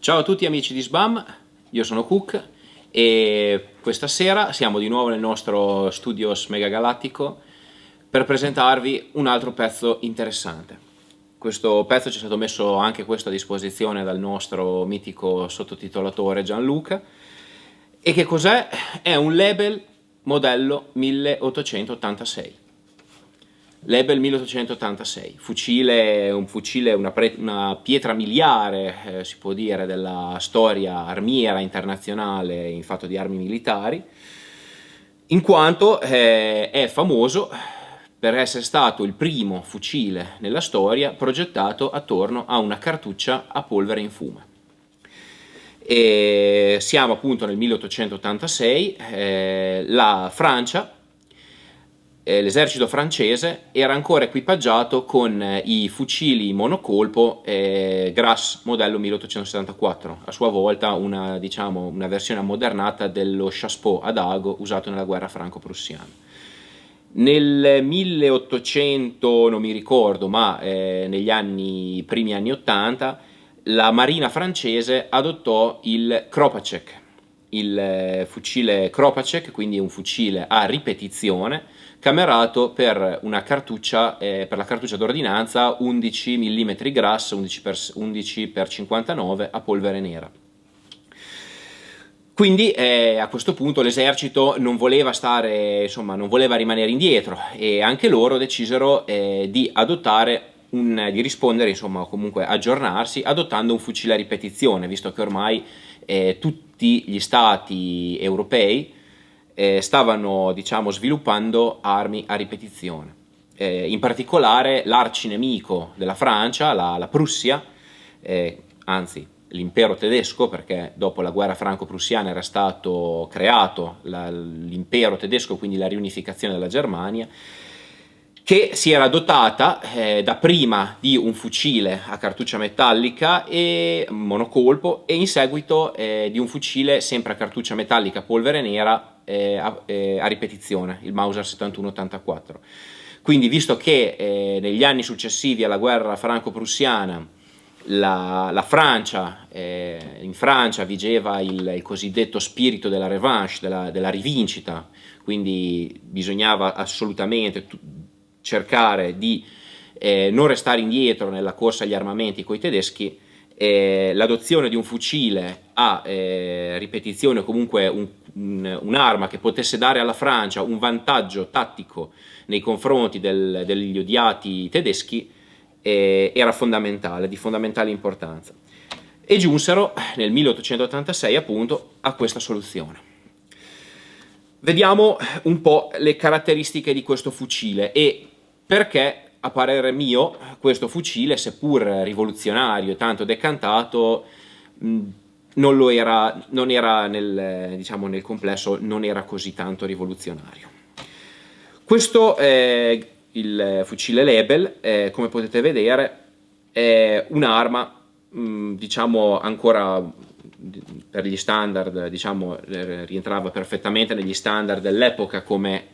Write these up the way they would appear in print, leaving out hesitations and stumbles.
Ciao a tutti amici di SBAM, io sono Cook e questa sera siamo di nuovo nel nostro Studios Megagalattico per presentarvi un altro pezzo interessante. Questo pezzo ci è stato messo anche questo a disposizione dal nostro mitico sottotitolatore Gianluca. E che cos'è? È un Lebel modello 1886. Lebel 1886, un fucile, una pietra miliare, si può dire, della storia armiera internazionale in fatto di armi militari, in quanto è famoso per essere stato il primo fucile nella storia progettato attorno a una cartuccia a polvere in fume. E siamo appunto nel 1886, la Francia, l'esercito francese era ancora equipaggiato con i fucili monocolpo Grasse modello 1874, a sua volta una versione ammodernata dello chassepot ad ago usato nella guerra franco-prussiana. Nel 1800, non mi ricordo, ma negli primi anni 80, la marina francese adottò il Kropatschek, il fucile Kropatschek, quindi un fucile a ripetizione, camerato per una cartuccia, per la cartuccia d'ordinanza 11 mm Grass 11x59 a polvere nera. Quindi a questo punto l'esercito non voleva non voleva rimanere indietro e anche loro decisero di rispondere, o comunque aggiornarsi, adottando un fucile a ripetizione, visto che ormai tutti gli stati europei stavano, sviluppando armi a ripetizione. In particolare l'arcinemico della Francia, la Prussia, anzi l'impero tedesco, perché dopo la guerra franco-prussiana era stato creato l'impero tedesco, quindi la riunificazione della Germania, che si era dotata dapprima di un fucile a cartuccia metallica e monocolpo e in seguito di un fucile sempre a cartuccia metallica a polvere nera a ripetizione, il Mauser 71-84. Quindi, visto che negli anni successivi alla guerra franco-prussiana in Francia vigeva il cosiddetto spirito della revanche, della rivincita, quindi bisognava assolutamente cercare di non restare indietro nella corsa agli armamenti coi tedeschi. L'adozione di un fucile a ripetizione, o comunque un'arma che potesse dare alla Francia un vantaggio tattico nei confronti degli odiati tedeschi, era fondamentale, di fondamentale importanza. E giunsero nel 1886 appunto a questa soluzione. Vediamo un po' le caratteristiche di questo fucile e perché, a parere mio, questo fucile, seppur rivoluzionario e tanto decantato, non era nel complesso, non era così tanto rivoluzionario. Questo il fucile Lebel, come potete vedere, è un'arma, ancora per gli standard, rientrava perfettamente negli standard dell'epoca come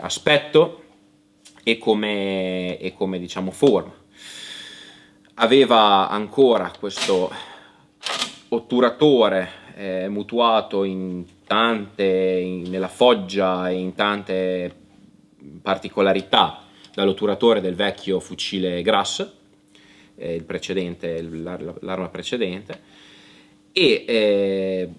aspetto e come forma. Aveva ancora questo otturatore mutuato nella foggia e in tante particolarità dall'otturatore del vecchio fucile Grasse, l'arma precedente, e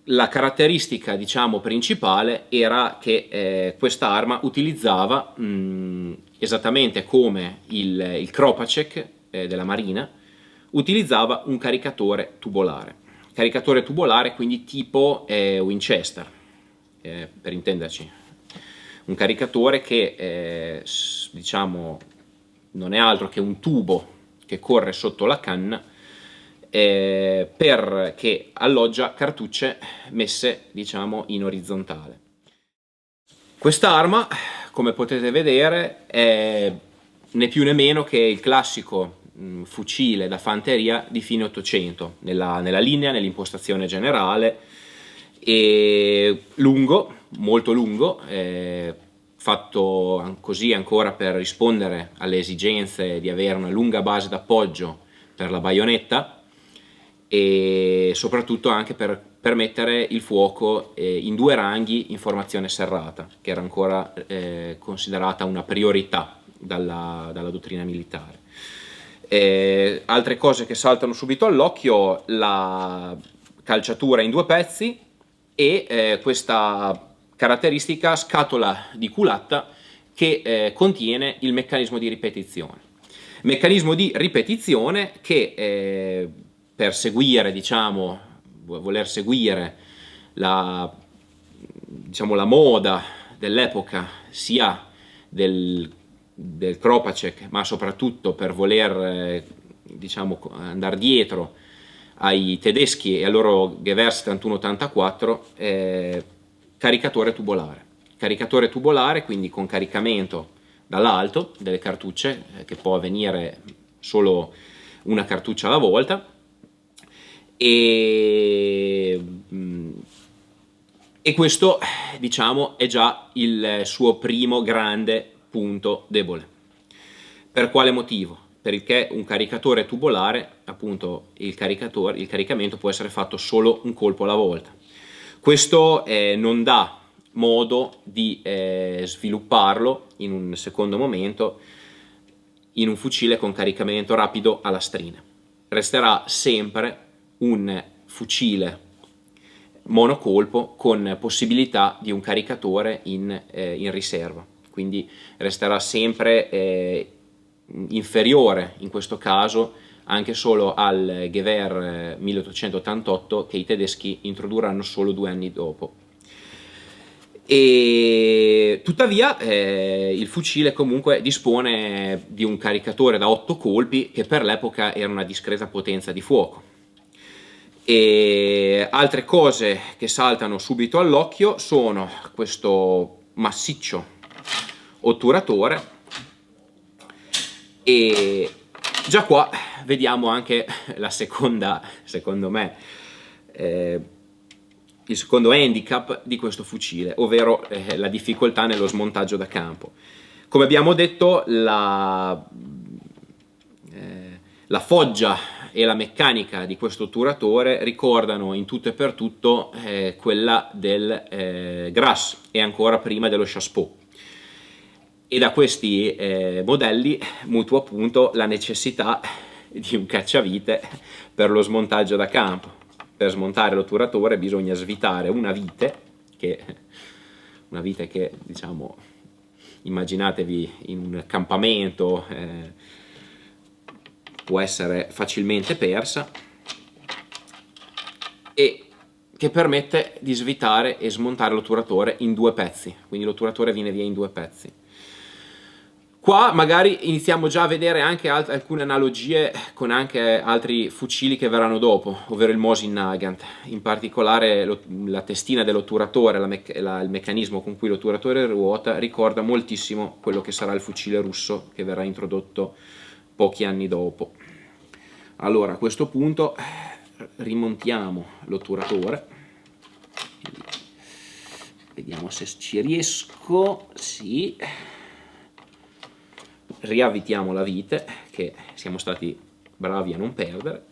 la caratteristica principale era che questa arma utilizzava esattamente come il Kropatschek della Marina, utilizzava un caricatore tubolare, quindi tipo Winchester, per intenderci. Un caricatore che non è altro che un tubo che corre sotto la canna che alloggia cartucce messe in orizzontale. Quest'arma, come potete vedere, è né più né meno che il classico fucile da fanteria di fine 800 nella linea, nell'impostazione generale, e lungo, molto lungo, fatto così ancora per rispondere alle esigenze di avere una lunga base d'appoggio per la baionetta, e soprattutto anche per permettere il fuoco in 2 ranghi in formazione serrata, che era ancora considerata una priorità dalla dottrina militare. Altre cose che saltano subito all'occhio: la calciatura in 2 pezzi e questa caratteristica scatola di culatta che contiene il meccanismo di ripetizione. Meccanismo di ripetizione che per seguire, diciamo, voler seguire la moda dell'epoca, sia del Kropacek, ma soprattutto per voler andare dietro ai tedeschi e al loro Gewehrs 3184, caricatore tubolare, quindi con caricamento dall'alto delle cartucce, che può avvenire solo una cartuccia alla volta, e questo, diciamo, è già il suo primo grande punto debole. Per quale motivo? Perché un caricatore tubolare, appunto, il caricamento può essere fatto solo un colpo alla volta. Questo non dà modo di svilupparlo in un secondo momento in un fucile con caricamento rapido a lastrine. Resterà sempre un fucile monocolpo con possibilità di un caricatore in riserva, quindi resterà sempre inferiore in questo caso anche solo al Gewehr 1888, che i tedeschi introdurranno solo 2 anni dopo. E tuttavia il fucile comunque dispone di un caricatore da 8 colpi, che per l'epoca era una discreta potenza di fuoco. E altre cose che saltano subito all'occhio sono questo massiccio otturatore, e già qua vediamo anche la seconda, secondo me, il secondo handicap di questo fucile, ovvero la difficoltà nello smontaggio da campo. Come abbiamo detto, la foggia e la meccanica di questo otturatore ricordano in tutto e per tutto quella del Gras, e ancora prima dello Chassepot, e da questi modelli mutua appunto la necessità di un cacciavite per lo smontaggio da campo. Per smontare l'otturatore bisogna svitare una vite che, diciamo, immaginatevi in un accampamento, può essere facilmente persa, e che permette di svitare e smontare l'otturatore in 2 pezzi, quindi l'otturatore viene via in 2 pezzi. Qua magari iniziamo già a vedere anche alcune analogie con anche altri fucili che verranno dopo, ovvero il Mosin Nagant. In particolare la testina dell'otturatore, il meccanismo con cui l'otturatore ruota, ricorda moltissimo quello che sarà il fucile russo, che verrà introdotto pochi anni dopo. Allora, a questo punto rimontiamo l'otturatore, vediamo se ci riesco. Sì. Riavvitiamo la vite, che siamo stati bravi a non perdere,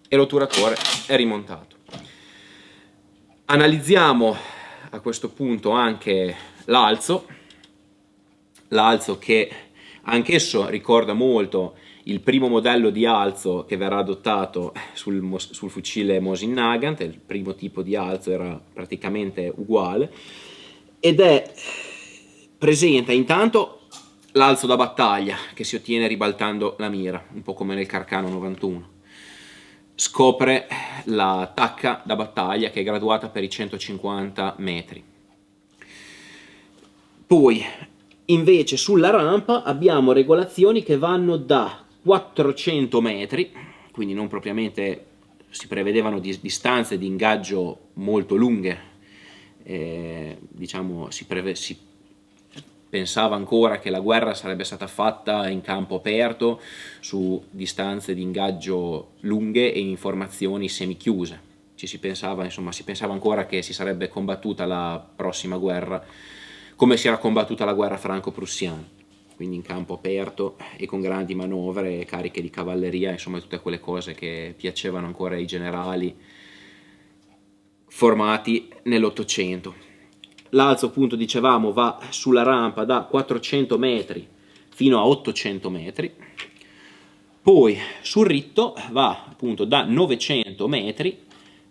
e l'otturatore è rimontato. Analizziamo a questo punto anche l'alzo che anch'esso ricorda molto il primo modello di alzo che verrà adottato sul fucile Mosin Nagant. Il primo tipo di alzo era praticamente uguale, ed presenta intanto l'alzo da battaglia, che si ottiene ribaltando la mira, un po' come nel Carcano 91. Scopre la tacca da battaglia, che è graduata per i 150 metri. Poi invece sulla rampa abbiamo regolazioni che vanno da 400 metri, quindi non propriamente, si prevedevano distanze di ingaggio molto lunghe, diciamo si pensava ancora che la guerra sarebbe stata fatta in campo aperto, su distanze di ingaggio lunghe e in formazioni semichiuse. Si pensava ancora che si sarebbe combattuta la prossima guerra come si era combattuta la guerra franco-prussiana, quindi in campo aperto e con grandi manovre, cariche di cavalleria, insomma tutte quelle cose che piacevano ancora ai generali formati nell'Ottocento. L'alzo, appunto, dicevamo, va sulla rampa da 400 metri fino a 800 metri, poi sul ritto va appunto da 900 metri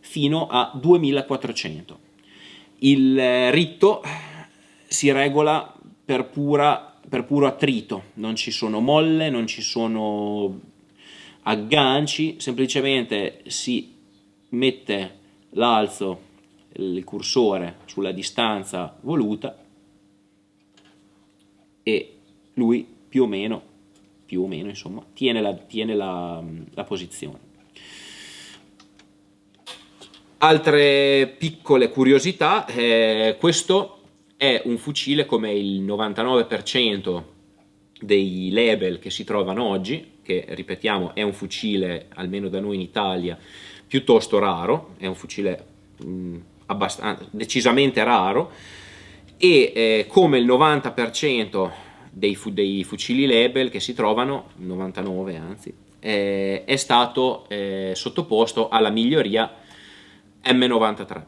fino a 2400. Il ritto si regola per puro attrito, non ci sono molle, non ci sono agganci, semplicemente si mette l'alzo, il cursore sulla distanza voluta e lui più o meno insomma, tiene la posizione. Altre piccole curiosità, questo è un fucile come il 99% dei label che si trovano oggi, che ripetiamo è un fucile, almeno da noi in Italia, piuttosto raro, è un fucile decisamente raro, e come il 90% dei fucili label che si trovano, 99 anzi, è stato sottoposto alla miglioria M93.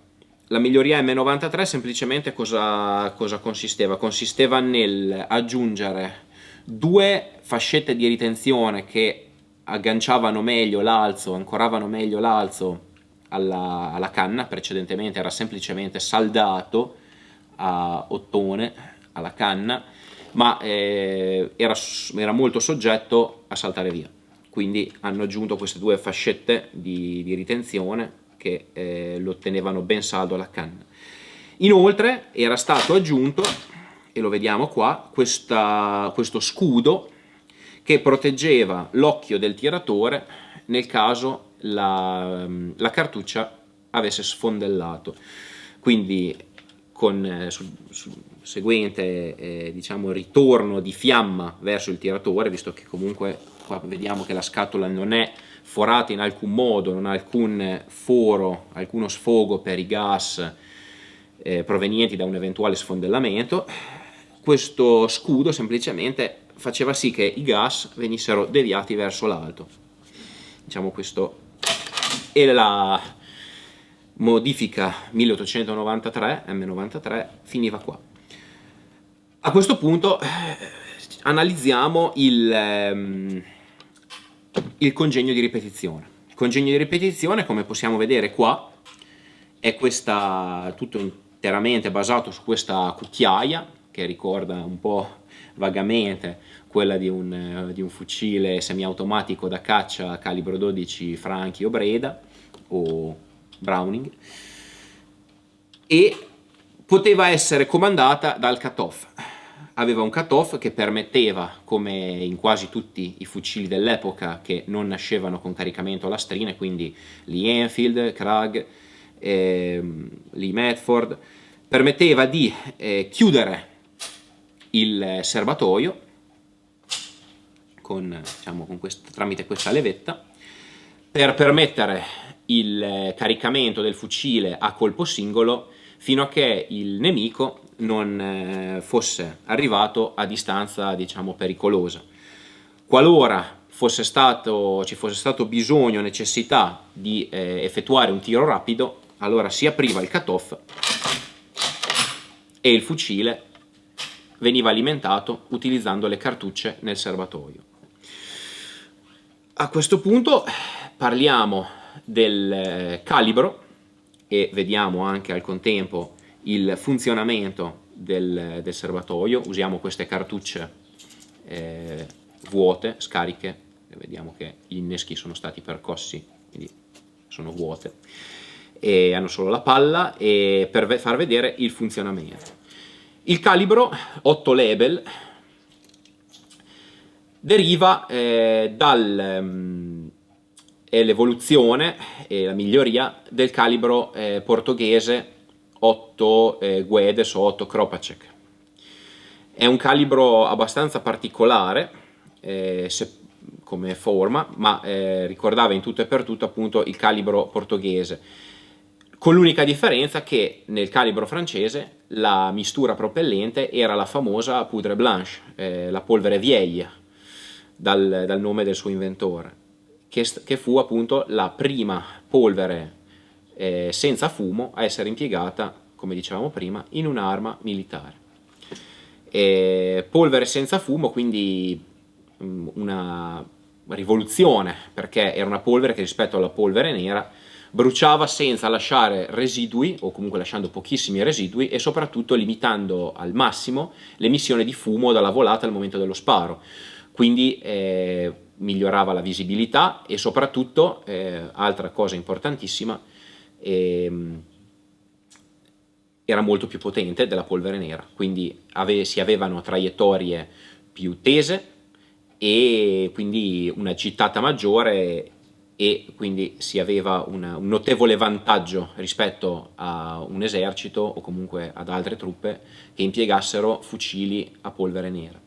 La miglioria M93 semplicemente cosa consisteva? Consisteva nel aggiungere due fascette di ritenzione che agganciavano meglio l'alzo, ancoravano meglio l'alzo alla canna. Precedentemente era semplicemente saldato a ottone alla canna, ma era molto soggetto a saltare via. Quindi hanno aggiunto queste due fascette di ritenzione che lo tenevano ben saldo alla canna. Inoltre era stato aggiunto, e lo vediamo qua, questo scudo che proteggeva l'occhio del tiratore nel caso la cartuccia avesse sfondellato. Quindi con seguente diciamo ritorno di fiamma verso il tiratore, visto che comunque qua vediamo che la scatola non è forata in alcun modo, non ha alcun foro, alcuno sfogo per i gas provenienti da un eventuale sfondellamento. Questo scudo semplicemente faceva sì che i gas venissero deviati verso l'alto. Diciamo questo è la modifica 1893, M93, finiva qua. A questo punto analizziamo il congegno di ripetizione. Il congegno di ripetizione, come possiamo vedere qua, è tutto interamente basato su questa cucchiaia che ricorda un po' vagamente quella di un fucile semiautomatico da caccia calibro 12 Franchi o Breda o Browning, e poteva essere comandata dal cut-off. Aveva un cut-off che permetteva, come in quasi tutti i fucili dell'epoca che non nascevano con caricamento a lastrine, quindi Lee Enfield, Krag, Lee Medford, permetteva di chiudere il serbatoio tramite questa levetta per permettere il caricamento del fucile a colpo singolo fino a che il nemico non fosse arrivato a distanza, diciamo, pericolosa. Qualora ci fosse stato bisogno o necessità di effettuare un tiro rapido, allora si apriva il cut-off e il fucile veniva alimentato utilizzando le cartucce nel serbatoio. A questo punto parliamo del calibro e vediamo anche al contempo il funzionamento del serbatoio. Usiamo queste cartucce vuote, scariche, e vediamo che gli inneschi sono stati percossi, quindi sono vuote e hanno solo la palla, e per far vedere il funzionamento. Il calibro 8 label deriva dall'evoluzione e la miglioria del calibro portoghese 8 Guedes o 8 Kropacek. È un calibro abbastanza particolare come forma, ma ricordava in tutto e per tutto appunto il calibro portoghese. con l'unica differenza che nel calibro francese la mistura propellente era la famosa poudre blanche, la polvere vieille, dal nome del suo inventore, che fu appunto la prima polvere senza fumo a essere impiegata, come dicevamo prima, in un'arma militare. Polvere senza fumo, quindi una rivoluzione, perché era una polvere che rispetto alla polvere nera bruciava senza lasciare residui, o comunque lasciando pochissimi residui, e soprattutto limitando al massimo l'emissione di fumo dalla volata al momento dello sparo. Quindi migliorava la visibilità e soprattutto, altra cosa importantissima, era molto più potente della polvere nera, quindi si avevano traiettorie più tese e quindi una gittata maggiore, e quindi si aveva un notevole vantaggio rispetto a un esercito o comunque ad altre truppe che impiegassero fucili a polvere nera.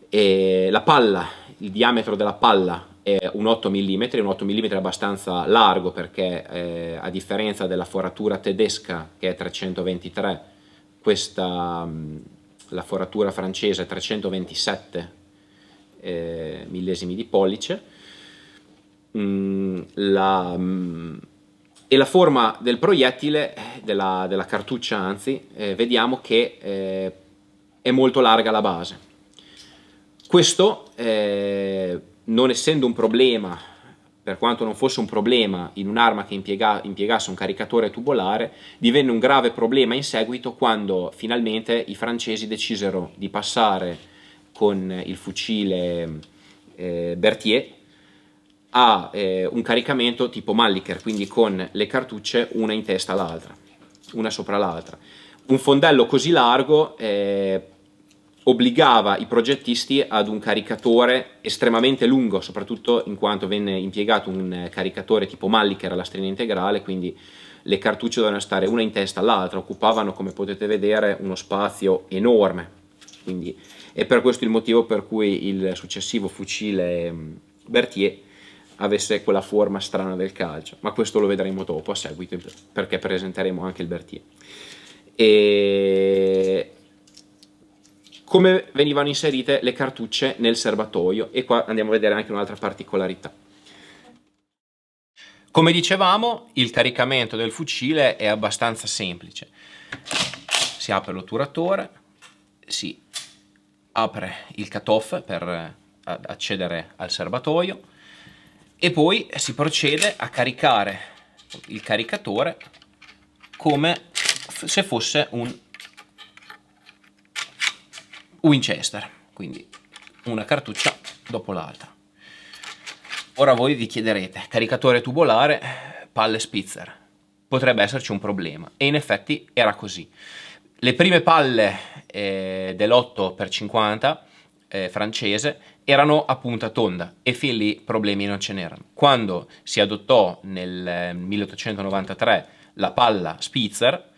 E la palla, il diametro della palla è un 8 mm, un 8 mm è abbastanza largo perché a differenza della foratura tedesca che è 323, la foratura francese è 327 millesimi di pollice. E la forma del proiettile, della cartuccia anzi, vediamo che è molto larga la base. Questo, non essendo un problema, per quanto non fosse un problema in un'arma che impiegasse un caricatore tubolare, divenne un grave problema in seguito quando finalmente i francesi decisero di passare con il fucile Berthier a un caricamento tipo Mannlicher, quindi con le cartucce una in testa all'altra, una sopra l'altra. Un fondello così largo obbligava i progettisti ad un caricatore estremamente lungo, soprattutto in quanto venne impiegato un caricatore tipo Mannlicher alla lastrina integrale, quindi le cartucce dovevano stare una in testa all'altra, occupavano, come potete vedere, uno spazio enorme. Quindi è per questo il motivo per cui il successivo fucile Berthier avesse quella forma strana del calcio, ma questo lo vedremo dopo a seguito, perché presenteremo anche il Berthier. E come venivano inserite le cartucce nel serbatoio, e qua andiamo a vedere anche un'altra particolarità. Come dicevamo, il caricamento del fucile è abbastanza semplice. Si apre l'otturatore, si apre il cut-off per accedere al serbatoio e poi si procede a caricare il caricatore come se fosse un Winchester, quindi una cartuccia dopo l'altra. Ora voi vi chiederete, caricatore tubolare, palle Spitzer, potrebbe esserci un problema, e in effetti era così. Le prime palle dell'8x50 francese erano a punta tonda e fin lì problemi non ce n'erano. Quando si adottò nel 1893 la palla Spitzer,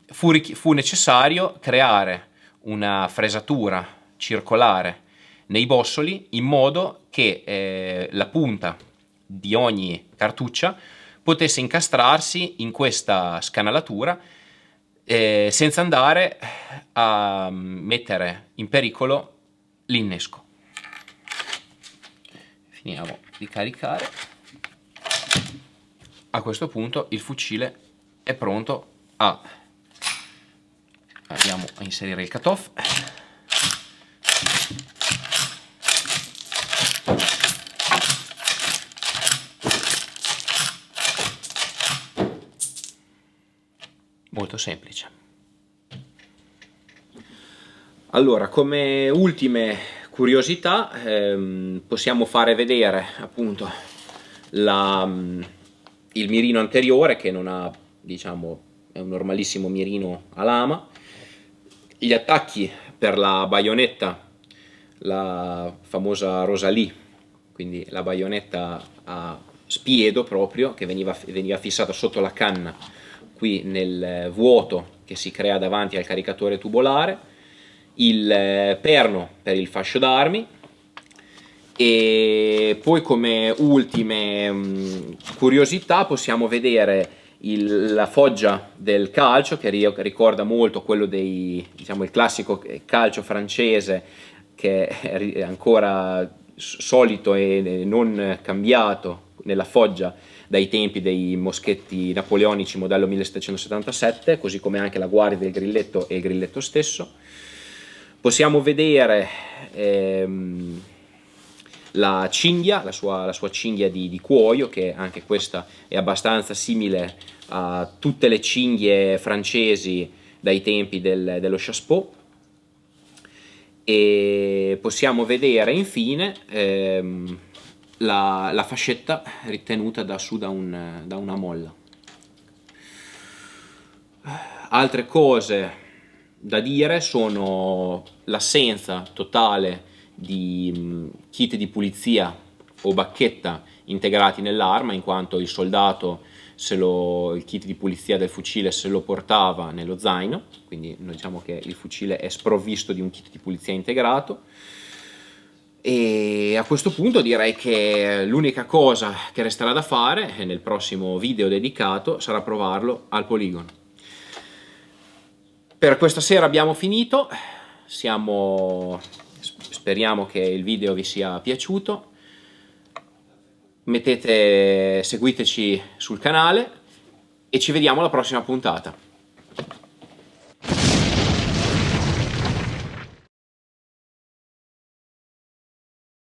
fu necessario creare una fresatura circolare nei bossoli in modo che la punta di ogni cartuccia potesse incastrarsi in questa scanalatura senza andare a mettere in pericolo l'innesco. Finiamo di caricare. A questo punto il fucile è pronto andiamo a inserire il cut-off. Molto semplice. Allora, come ultime curiosità possiamo fare vedere appunto il mirino anteriore, che non ha, diciamo, è un normalissimo mirino a lama, gli attacchi per la baionetta, la famosa Rosalie, quindi la baionetta a spiedo proprio, che veniva fissata sotto la canna qui nel vuoto che si crea davanti al caricatore tubolare, il perno per il fascio d'armi E poi come ultime curiosità possiamo vedere la foggia del calcio, che ricorda molto quello diciamo, il classico calcio francese, che è ancora solito e non cambiato nella foggia dai tempi dei moschetti napoleonici modello 1777, così come anche la guardia del grilletto e il grilletto stesso. Possiamo vedere la cinghia, la sua cinghia di cuoio, che anche questa è abbastanza simile a tutte le cinghie francesi dai tempi dello Chassepot. E possiamo vedere infine la fascetta ritenuta da su da una molla. Altre cose da dire sono l'assenza totale di kit di pulizia o bacchetta integrati nell'arma, in quanto il soldato il kit di pulizia del fucile se lo portava nello zaino, quindi noi diciamo che il fucile è sprovvisto di un kit di pulizia integrato. E a questo punto direi che l'unica cosa che resterà da fare nel prossimo video dedicato sarà provarlo al poligono. Per questa sera abbiamo finito, speriamo che il video vi sia piaciuto. Seguiteci sul canale e ci vediamo alla prossima puntata.